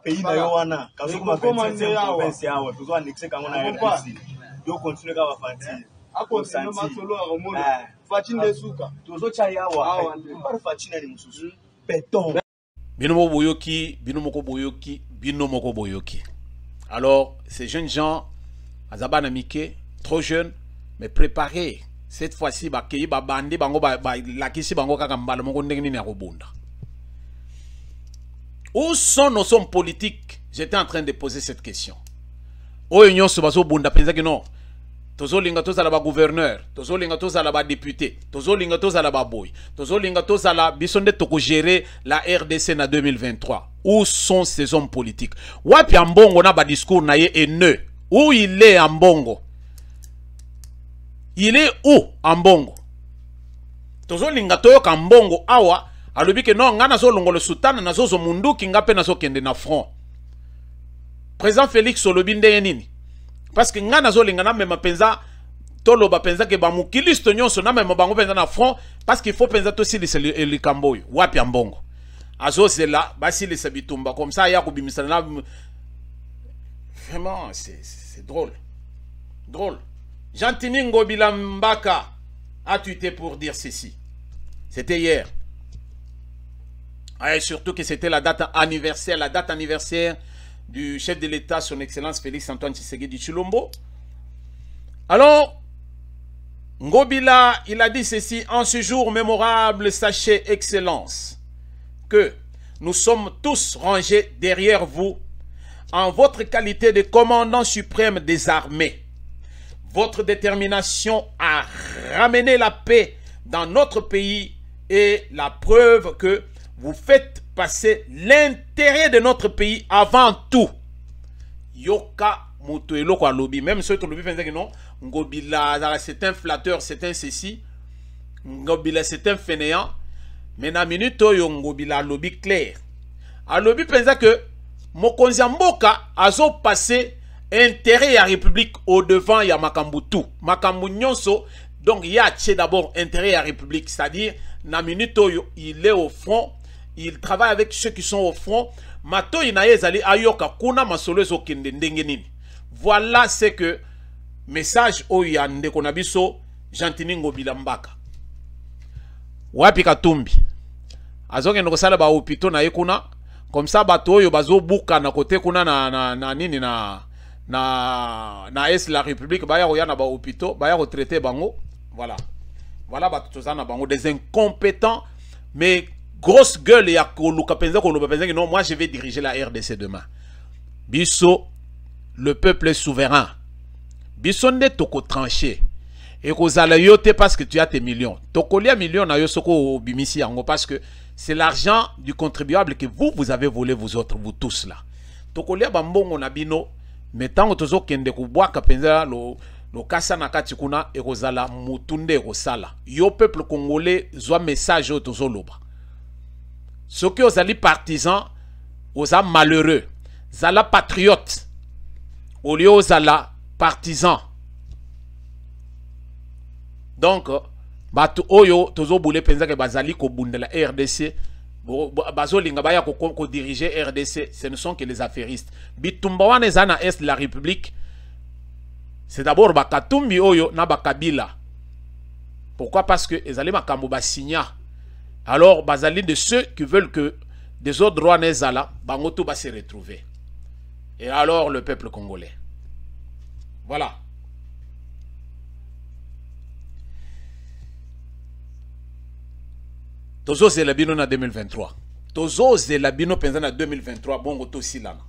pays na yo wana kakoma 27 province awa tozo annexer kango na RDC. Donc continue ka bafanti. Ako sino masolo a romona. Fatine suka tozo chayawa par fatine ni mususu beton binomo boyoki binomoko boyoki. Alors ces jeunes gens azabana mike trop jeunes mais préparés cette fois-ci ba kei ba bandi bango ba lakisi bango kaka mbala moko ndenge nini ya kobunda. Où sont nos hommes politiques? J'étais en train de poser cette question. Oyo nyonso bazo bunda penza que non. Tozolinga tozala ba gouverneur, tozolinga tozala ba député, tozolinga tozala ba boy, tozolinga tozala bisonde toko gérer la RDC na 2023. Où sont ces hommes politiques? Wapi ambongo na ba discours na ye haineux? Où il est ambongo? Il est où ambongo? Tozolinga toyoka ambongo awa alobi ke non ngana zo longolo sultana na zo munduki ngape na zo kende na front. Président Félix olobi ndenge nini? Parce que ngana zo lingana même penza tolo ba penza ke ba mukilisto nyonso na même bango penza na front parce qu'il faut penza to si le kamboyo wapi ambongo azo c'est là basi le sabitumba comme ça ya kubimisa na vraiment c'est drôle Jantini Ngobila Mbaka a tweeté pour dire ceci. C'était hier. Et surtout que c'était la date anniversaire du chef de l'État, son Excellence Félix Antoine Tshisekedi Tshilombo. Alors, Ngobila, il a dit ceci: en ce jour mémorable, sachez, Excellence, que nous sommes tous rangés derrière vous en votre qualité de commandant suprême des armées. Votre détermination à ramener la paix dans notre pays est la preuve que vous faites passer l'intérêt de notre pays avant tout. Yoka moto eloko alobi, même ceux qui l'ont vu que non, Ngobila c'est un flatteur, c'est un ceci, Ngobila c'est un fainéant, mais na minute yo Ngobila alobi clair. Alobi pensa que Mokonzi Mboka azo passé intérêt à la République au devant ya makambu tout. Makambu nyonso, donc il y a d'abord intérêt à la République, c'est-à-dire na minute yo il est au front. Il travaille avec ceux qui sont au front. Mato inaezali ayoka kuna masolo zo kende ndenge nini. Voilà ce que message oyande konabiso Jantini Ngobila Mbaka. Wapi Katumbi. Azoke ndoko sala ba hopito na yekuna comme ça bato oyo bazo buka na kote kuna na nini na est la République baya ko yana ba hopito baya ko traiter bango. Voilà. Voilà bato tozana bango des incompétents mais grosse gueule et à non, moi je vais diriger la RDC demain. Bisso, le peuple est souverain. Bisso ne toko tranché. Et qu'on a yote parce que tu as tes millions. Toko lia millions na yosoko bimisi yango parce que c'est l'argent du contribuable que vous avez volé vous autres, vous tous là. Toko lia bambongo na bino, Mais tant que tozo kende kubwaka penza lo kasa na kati kuna ekozala mutunde ekosala. Yo peuple congolais zwa message au tozo loba. Ceux qui ozali partisans, oza malheureux. Zala patriote. Au lieu ozala partisan. Donc, batu oyo tozo boule penza ke bazali ko bundela RDC. Bazolinga baya ko diriger RDC, ce ne sont que les affairistes. Bitumba wana ezana est la République. C'est d'abord Bakatumbi oyo na Bakabila. Pourquoi? Parce que ezali makambo ba signa. Alors bazali de ceux qui veulent que des autres droits nezala bangoto ba se retrouver. Et alors le peuple congolais. Voilà. Tozo Zelabino na 2023. Tozo Zelabino penza na 2023 bongo to silana.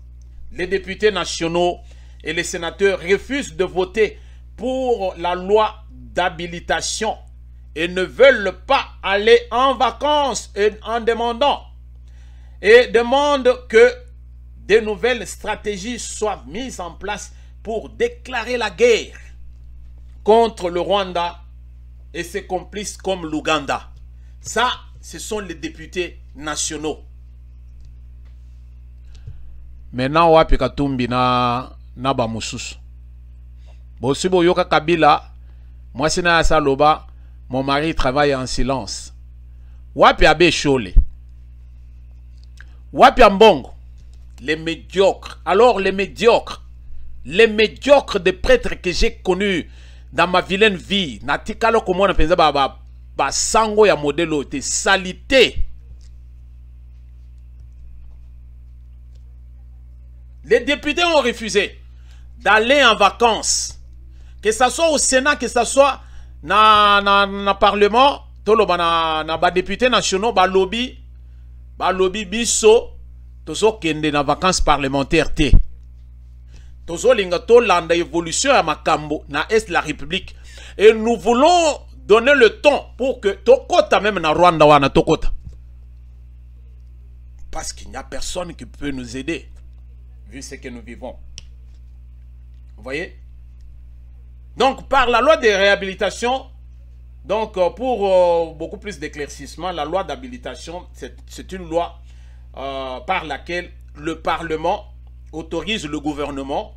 Les députés nationaux et les sénateurs refusent de voter pour la loi d'habilitation et ne veulent pas aller en vacances en demandant et demandent que de nouvelles stratégies soient mises en place pour déclarer la guerre contre le Rwanda et ses complices comme l'Ouganda. Ça, ce sont les députés nationaux. Maintenant, wapi Katumbi na bamususu. Bosibo yoka Kabila, moi sina saloba, mon mari travaille en silence. Wapi abe Chole. Wapi Ambongo. Les médiocres. Alors les médiocres des prêtres que j'ai connus dans ma vilaine vie, natikalo komo na penza ba sango ya modelo te salité. Les députés ont refusé d'aller en vacances. Que ce soit au Sénat, que ce soit na Parlement, toloba na ba députés nationaux, ba lobby biso, tozo kende na vacances parlementaires te. Tozo linga to landa évolution à makambo na Est de la République. Et nous voulons donner le ton pour que Tokota même na Rwanda wana Tokota. Parce qu'il n'y a personne qui peut nous aider, vu ce que nous vivons. Vous voyez? Donc, par la loi de réhabilitation, donc pour beaucoup plus d'éclaircissement, la loi d'habilitation, c'est une loi par laquelle le Parlement autorise le gouvernement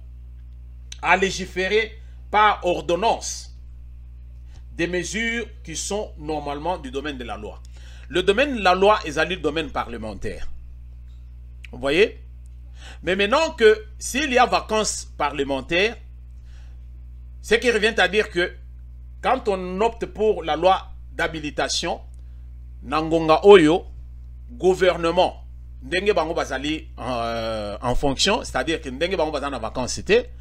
à légiférer par ordonnance des mesures qui sont normalement du domaine de la loi. Le domaine de la loi est le domaine parlementaire. Vous voyez? Mais maintenant que s'il y a vacances parlementaires, ce qui revient à dire que quand on opte pour la loi d'habilitation, Nangonga Oyo, gouvernement, ndenge bango bazali en fonction, c'est-à-dire que ndenge bango bazali en vacances c'était,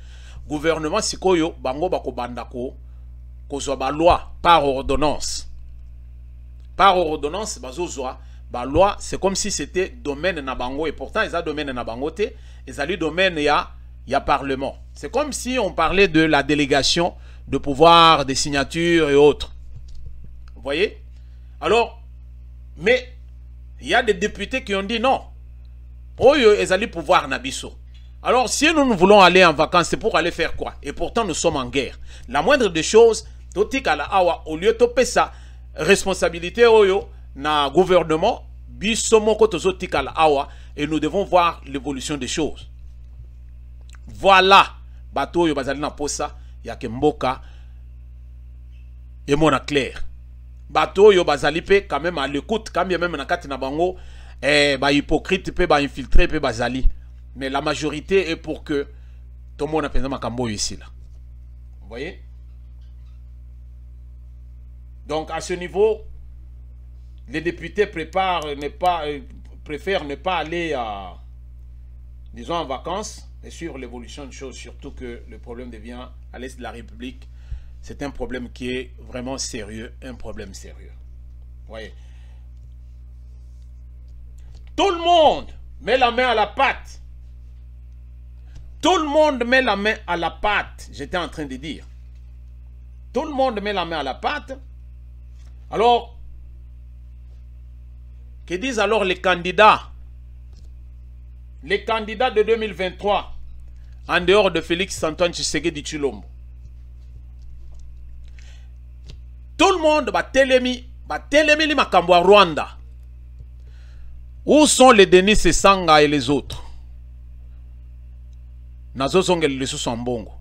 gouvernement sikoyo bango bako bandako kozwa ba loi par ordonnance. Par ordonnance, bazozwa ba loi, c'est comme si c'était domaine na bango et pourtant ils ont domaine na bango te, ils ont domaine ya parlement. C'est comme si on parlait de la délégation de pouvoir, des signatures et autres. Vous voyez? Alors, mais il y a des députés qui ont dit non. Oh, ils allaient pouvoir nabiso. Alors, si nous voulons aller en vacances, c'est pour aller faire quoi? Et pourtant, nous sommes en guerre. La moindre des choses, au lieu de ça, responsabilité oyo na gouvernement, et nous devons voir l'évolution des choses. Voilà. Bato yo bazali na posa ya Kemboka et mona clair. Bato yo bazali pe quand même à l'écoute, quand bien même na kati na bango ba hypocrite pe ba infiltré pe bazali. Mais la majorité est pour que tout le monde a pensé makambo ici là. Vous voyez? Donc à ce niveau, les députés préfèrent ne pas aller disons en vacances et suivre l'évolution de choses, surtout que le problème devient à l'est de la République. C'est un problème qui est vraiment sérieux, un problème sérieux. Vous voyez? Tout le monde met la main à la pâte. Tout le monde met la main à la pâte, j'étais en train de dire. Tout le monde met la main à la pâte. Alors, que disent alors les candidats? Les candidats de 2023, en dehors de Félix Antoine Tshisekedi Tshilombo. Tout le monde va télémi li makambo à Rwanda. Où sont les Denis Sanga et les autres? Nazo zongel le sous bongo.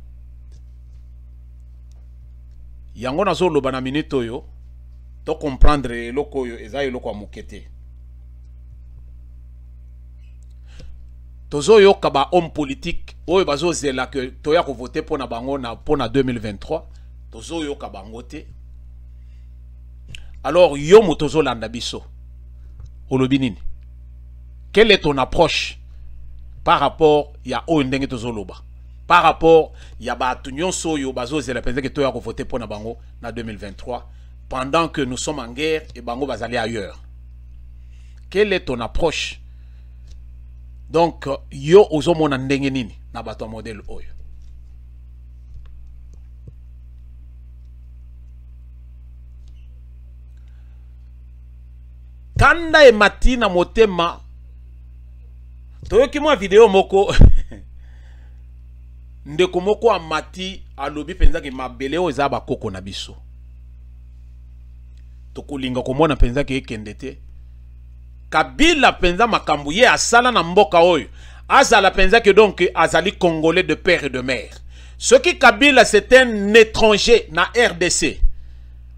Yango nazo loba na minute oyo to comprendre loko yo eza eloko a mokete. Tozo yo kaba homme politique oyo bazo zela que toya ko voter pour na bango na pour na 2023. Tozo yo kaba ngote. Alors yo motozo landa biso. Olobi nini? Quelle est ton approche par rapport ya o ndenge tozoloba? Par rapport ya ba tunyon soyo bazo zela penze que toya ko voter pour na bango na 2023 pendant que nous sommes en guerre et bango bazali ailleurs. Quelle est ton approche? Donc yo ozomona ndenge nini na bato modèle oyo? Kanda e matina motema toyoki mwa video moko ndeko moko amati alobi penza ke mabele o eza bakoko na biso. Tokolinga komona penza ke ekende te. Kabila penza makambu ye asala na mboka oyo. Azala penza que donc azali congolais de père et de mère. Ce qui Kabila c'est un étranger na RDC.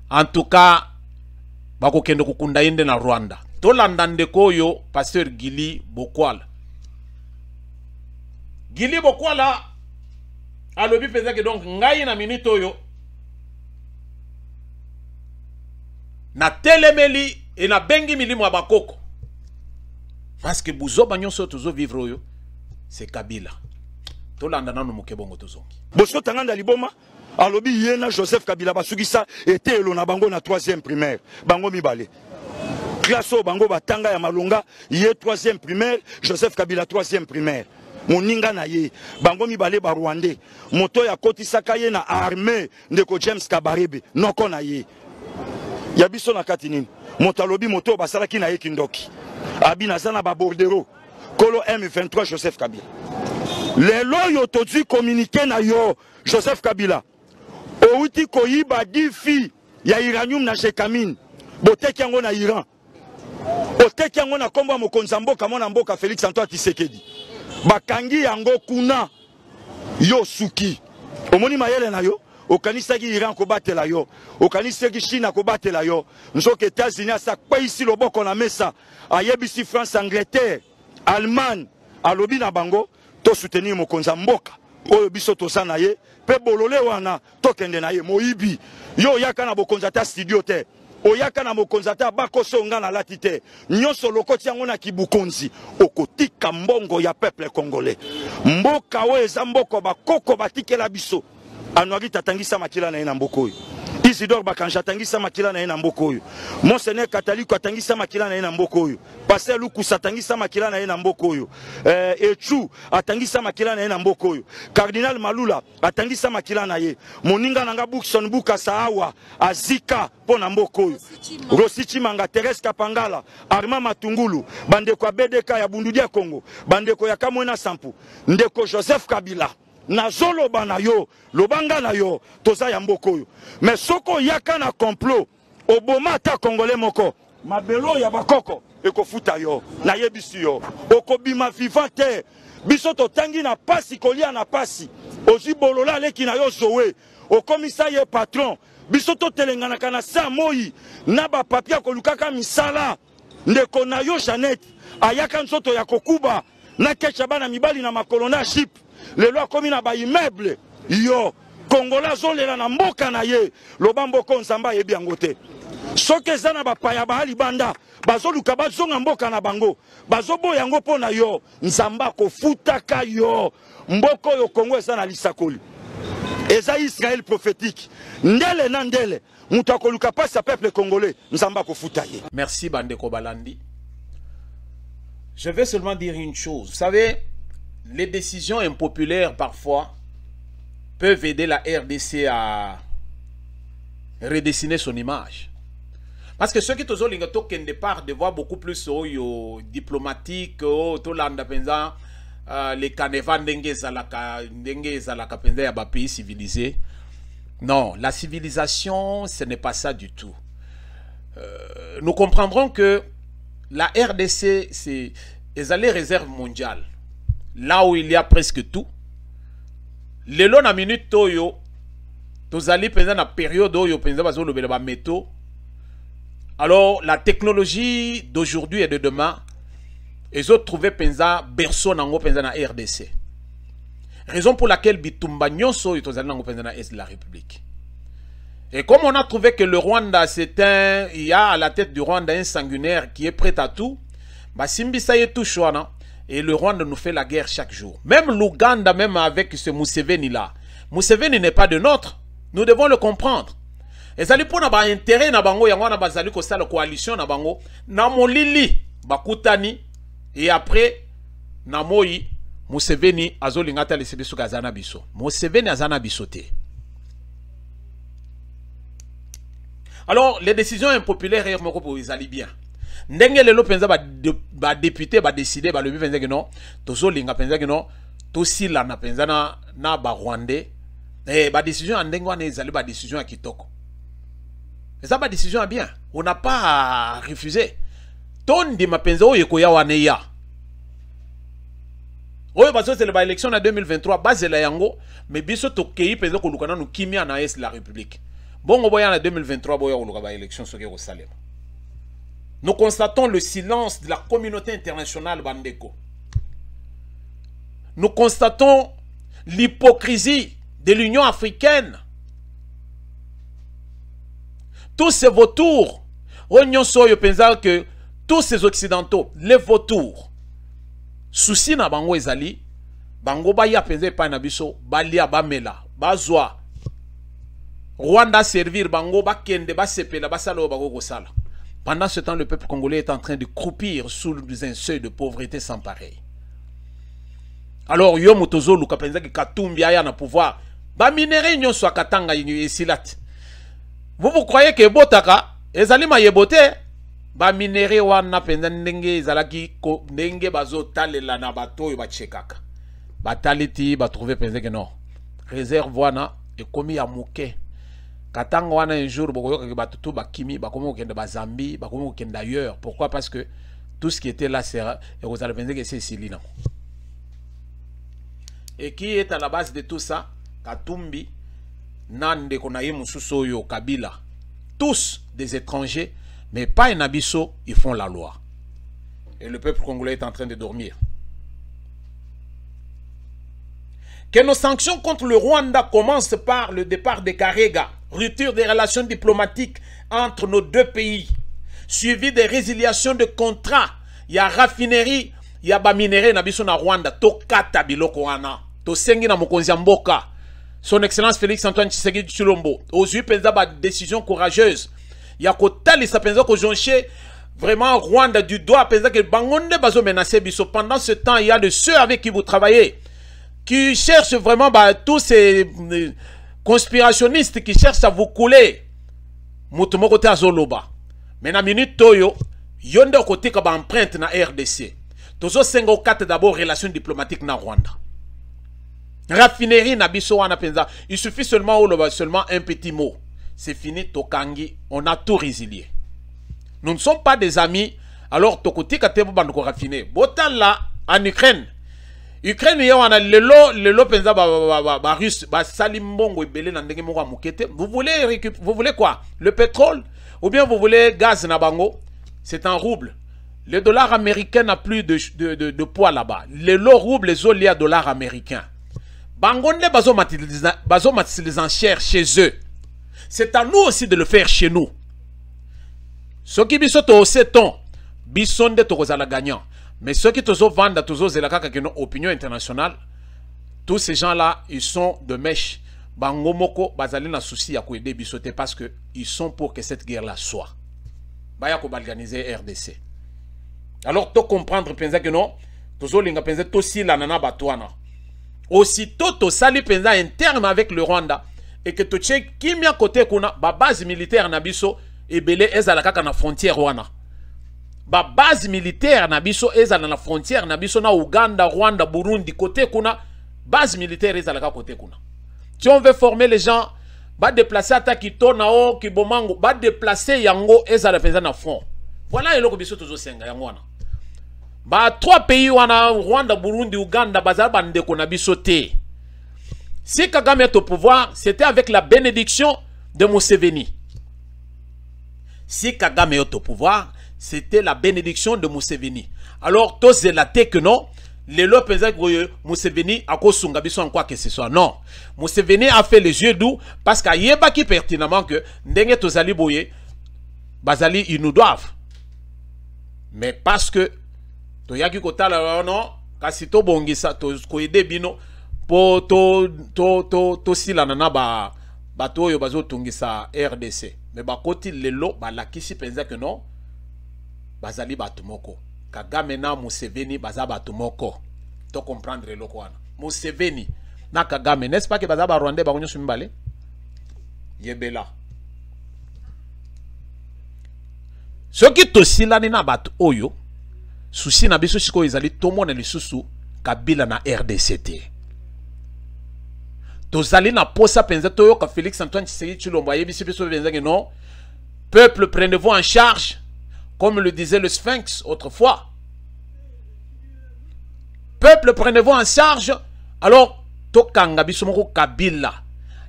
En tout cas bako kende kukunda yende na Rwanda. Tolanda ndeko yo pasteur Gili Bokwala. Gili Bokwala alobi penza que donc ngai na minute oyo na telemeli et na bengi milimo abakoko. Parce que buzo banyon so tozo vivre oyo c'est Kabila. Tolanda nanu mukebongo tozongi. Boso tanganda liboma alobi yena Joseph Kabila basukisa ete elona bango na 3e primaire. Bango mibale. Klaso bango batanga ya malonga ye 3e primaire, Joseph Kabila 3e primaire. Moninga na ye bango mibale ba Rwandais. Moto ya kotisaka ye na armée ndeko James Kabarebe noko na ye. Ya biso na kati nini? Moto alobi moto basalaki na ye kindoki. Abina zana ba bordero Kolo M23 Joseph Kabila. Lelo yo todzi communiqué na yo Joseph Kabila. Outi koyiba 10 filles ya uranium na Jekamine. Boteki yango na Iran. Oteki yango na kombo mokonza mboka mona mboka Félix Antoine Tshisekedi. Bakangi yango kuna yo suki. Omoni mayele na yo. Okanisaki Iran ko batela yo. Okanisaki China ko batela yo. Nzoke États-Unis asa kwa isi loboko na mesa. Ayebisi France, Angleterre, Allemagne, alobi na bango to soutenir mokonza mboka. Oyo biso tosa na ye pe bolole wana tokende na ye moyibi. Yo yaka na bokonza ta studio te. Oyaka na mokonza ta bakoso nga na latite. Nyonso lokoti yango na kibukonzi okotika mbongo ya peuple congolais. Mboka o eza mboko bakoko batikela biso. Anwari tatangisa makila na ye na mboko oyo. Isidore Bakanja atangisa makila na ye na mboko oyo. Monseigneur Kataliko atangisa makila na ye na mboko oyo. Pasteur Lukusa atangisa makila na ye na mboko oyo. Echu atangisa makila na ye na mboko oyo. Cardinal Malula atangisa makila na ye. Moninga nanga Bukson Buka Saawa azika po na mboko oyo. Rossi Chimanga, Thérèse Kapangala, Armand Matungulu, bandeko ya BDK ya Bundudia Congo, bandeko ya Kamwena Sampu, ndeko Joseph Kabila. Nazolo bana yo, lobanga na yo, toza ya mboko yo. Mais soko yaka na complot, oboma ta congolais moko, mabelo ya bakoko, eko futa yo, na yebisi yo, oko bima vivante, biso to tangi na pasi, kolia na pasi, ozi bolola leki na yo zowe, okomisa ye patron, biso to telengana kana sa moi, naba papia kolukaka misala, ndeko na yo Jeannette, ayaka nsoto ya kokuba, na kechabana mibali na makolona ship, le loi komi na ba immeuble yo Kongola zolela na mboka na ye lobamboko nzamba yebi yango te soke zana ba paya ba hali banda bazoluka bazonga mboka na bango bazobo yango pona yo nzamba ko futaka yo mboko yo Kongo ezana lisakoli eza Israël prophétique ndele na ndele mutu akoluka pasi peuple congolais nzamba ko futa ye. Merci Bandeko Balandi. Je vais seulement dire une chose, vous savez, les décisions impopulaires parfois peuvent aider la RDC à redessiner son image. Parce que ceux qui ont au départ de voir beaucoup plus diplomatique, les canevas ndenge ezalaka penza ya ba pays civilisés. Non, la civilisation, ce n'est pas ça du tout. Nous comprendrons que la RDC, c'est les réserves mondiales. Là où il y a presque tout. Le long na minute toyo, tozali penza na période oyo penza bazo lobela ba métaux. Alors, la technologie d'aujourd'hui et de demain, ils ont trouvé penza berceau nango penza na RDC. Raison pour laquelle bitumba nyonso itozali nango penza na Est de la République. Et comme on a trouvé que le Rwanda, il y a à la tête du Rwanda un sanguinaire qui est prêt à tout, bah simbisa ye tout chouana, et le Rwanda nous fait la guerre chaque jour. Même l'Ouganda, même avec ce Museveni là, Museveni n'est pas de nôtre. Nous devons le comprendre. Et ça lui pour na intérêt na bango yango na bazali ko sala coalition na bango na molili bakutani et après na moyi Museveni azolingata le sebiso kazana biso. Museveni azana bisote. Alors les décisions impopulaires et moko ils allaient bien. Ndenge lelo penza ba député ba décider ba lebi penza que non tozo linga penza que non to sila na penza na ba rwandais ba décision ndenge wana ezali ba décision à kitoko. Et ça ba décision à bien. On n'a pas à refuser. Tondi ma penza oyo ko ya wana ya. Oyo baso c'est la élection en 2023 base la yango mais biso to kei penza ko lukana no kimia na Est la République. Bongo boya en 2023 boya ko lukaba élection soki ko salema. Nous constatons le silence de la communauté internationale Bandeko. Nous constatons l'hypocrisie de l'Union africaine. Tous ces vautours, que tous ces occidentaux, les vautours, souci na bango ezali, bango baya penza pa na biso, balia bamela, bazwa, Rwanda servir bango bakende basepela basalo bango kosala. Pendant ce temps, le peuple congolais est en train de croupir sous un seuil de pauvreté sans pareil. Alors, yo motozo luka penza ki Katumbi aya na pouvoir, ba minere nyon so katanga isilat. Vous croyez que botaka ezali ma yebote ba minere wana penza ndenge ezalaki ko ndenge bazo talela na bato yo ba chekaka. Ba taliti ba trouver penza que non. Réserve wana et komi ya moke. Katanga wana un jour bokoyoka ke batutu bakimi bakomo kende ba Zambie bakomo kende d'ailleurs. Pourquoi? Parce que tout ce qui était là c'est et vous allez penser que c'est Silina. Et qui est à la base de tout ça? Katumbi, Nande Konaye Mususoyo, Kabila. Tous des étrangers, mais pas un abisso, ils font la loi. Et le peuple congolais est en train de dormir. Que nos sanctions contre le Rwanda commencent par le départ de Karega, rupture des relations diplomatiques entre nos deux pays, suivi des résiliations de contrats. Il y a raffinerie, il y a minéré na Rwanda, tokata biloko wana, to sengi na mokonzi mboka. Son Excellence Félix Antoine Tshisekedi Tshilombo, aujourd'hui penza ba décision courageuse. Il y a kotali sa penza ko jonché vraiment Rwanda du doigt penza que bangonde bazo menacer biso. Pendant ce temps, il y a de ceux avec qui vous travaillez qui cherchent vraiment tous ces conspirationnistes qui cherchent à vous couler. Mutumoko te azoloba. Mais na minute toyo, yonde côté ka ba empreinte na RDC. Tozo 54 d'abord relations diplomatiques na Rwanda. Raffinerie na biso wana penza. Il suffit seulement un petit mot. C'est fini tokangi, on a tout résilié. Nous ne sommes pas des amis. Alors tokoti ka te bandoko raffiner. Botala en Ukraine. Ukraine wana lelo penza ba russe ba salimbongo ebele na ndenge moko mukete. Vous voulez quoi? Le pétrole ou bien vous voulez gaz na bango? C'est en rouble. Le dollar américain n'a plus de poids là-bas. Le rouble les liés à dollar américain. Bangonde bazo matiliser en chair chez eux. C'est à nous aussi de le faire chez nous. Ce qui biso to seton bisonde to kozala gagnant. Mais ceux qui tozo vendent tozo zelaka que opinion internationale, tous ces gens-là, ils sont de mèche. Bango moko bazali na souci à koede bisote parce que ils sont pour que cette guerre-là soit. Baya ko organiser RDC. Alors to comprendre penza que non, tozo linga penza to si la nana batwana. Aussitôt to sali penza interne avec le Rwanda et que to check kimia côté kuna ba base militaire na biso ebele ezala kaka na frontière wana. ba base militaire na biso eza na frontière na biso na Uganda, Rwanda, Burundi côté kuna base militaire eza la côté kuna. Si on veut former les gens, ba déplacer ata kito na o kibomango, ba déplacer yango eza la penza na front. Voilà eloko biso tozo senga yango wana. Ba 3 pays wana Rwanda, Burundi, Uganda bazala bandeko na biso te. Si Kagame est au pouvoir, c'était avec la bénédiction de Museveni. Si Kagame est au pouvoir, c'était la bénédiction de Museveni. Alors, tous les latés que non, les lois pensaient que Museveni a kosunga biso en quoi que ce soit. Non. Museveni a fait les yeux doux parce qu'il y a pas qui pertinemment que ndenge tozali boye, bazali ils nous doivent. Mais parce que toyaki kotala non, kasi to bongisa to koide bino po to silana na ba to yo bazo tungisa RDC. Mais ba koti lelo ba lakisi penza que non bazali batumoko. Kagame na Museveni baza batumoko. To comprendre le quoi. Museveni na Kagame n'est-ce pas que baza ba Rwandais ba konyo sumbale? Yebela. Ce qui to silani na bat oyo souci na biso siko ezali tomona lisusu Kabila na RDCT. Tozali na posa penza toyo ka Félix Antoine Tshisekedi Tshilombo yebisi biso penza que non. Peuple, prenez-vous en charge, comme le disait le Sphinx autrefois. Peuple, prenez-vous en charge. Alors, tokanga biso moko Kabila.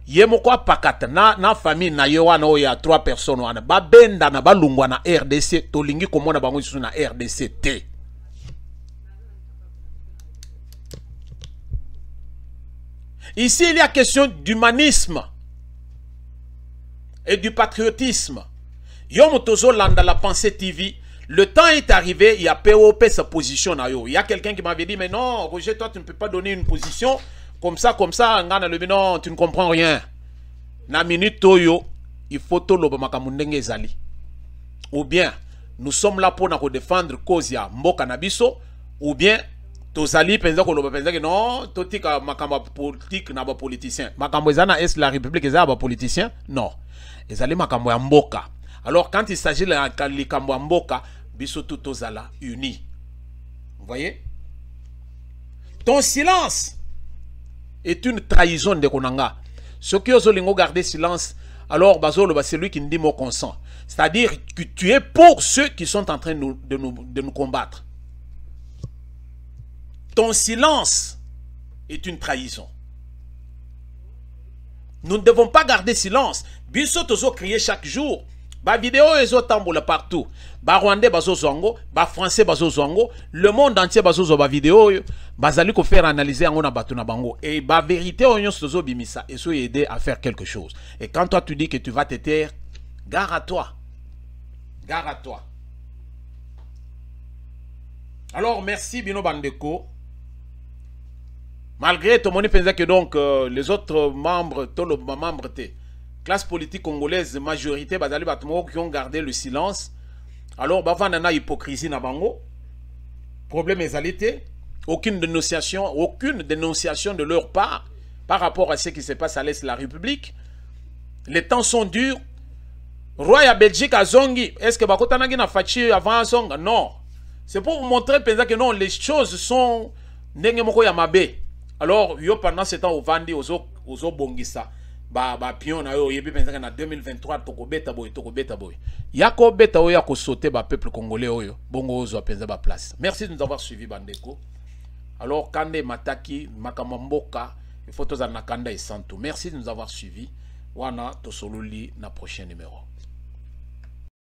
Yemoko pakata na famille na yo wana oya 3 personnes wana ba benda na balungwa na RDC tolingi komona bango isu na RDC te. Ici, il y a question d'humanisme et du patriotisme. Yom Tozo Landa la pensée TV. Le temps est arrivé, il y a POP sa position. Il y a quelqu'un qui m'avait dit, mais non, Roger, toi, tu ne peux pas donner une position comme ça, non, tu ne comprends rien. Na minute Toyo, il faut tout le makamundenge zali. Ou bien, nous sommes là pour nous défendre Kozia, Mboka Nabiso, ou bien, Tozali penza ko loba penza que non, totika makamba politique na ba politicien. Makambo ezana est la République ezaba ba politicien? Non. Ezali makambo ya mboka. Alors quand il s'agit de la makambo ya mboka, biso tout tozala unis. Vous voyez? Ton silence est une trahison de Konanga. Ceux qui osent garder silence, alors bazolo c'est lui qui nous dit mon consent. C'est-à-dire que tu es pour ceux qui sont en train de nous combattre. Ton silence est une trahison. Nous ne devons pas garder silence. Biso tozo crier chaque jour. Ba vidéo ezo tambola partout. Ba Rwandais bazo zongo, ba Français bazo zongo, le monde entier bazo zo ba vidéo bazali ko faire analyser ngona batu na bango et ba vérité onyo tozo bimisa et so aider à faire quelque chose. Et quand toi tu dis que tu vas te taire, gare à toi. Gare à toi. Alors merci Bino Bandeko. Malgré tout le monde pensait que donc les autres membres, tout le membre de classe politique congolaise, majorité, qui ont gardé le silence. Alors, il y a une hypocrisie na bango. Problème est aucune dénonciation de leur part par rapport à ce qui se passe à l'Est de la République. Les temps sont durs. Roi à Belgique à Zongi. Est-ce que Bakotanagi n'a fachi avant Zonga? Non. C'est pour vous montrer que non, les choses sont nengemoko yamabe. Alors, yo pendant ce temps, au Vandi, aux Bongisa, ba pion na yo yebi penza na 2023 tokobeta boy. Yako beta oya ko sauter ba peuple congolais oyo. Bongo ozo penza ba place. Merci de nous avoir suivis Bandeko. Alors Kande Mataki Makamamboka, il faut tous en Nakanda et Santo. Merci de nous avoir suivis. Wana tosoluli na prochain numéro.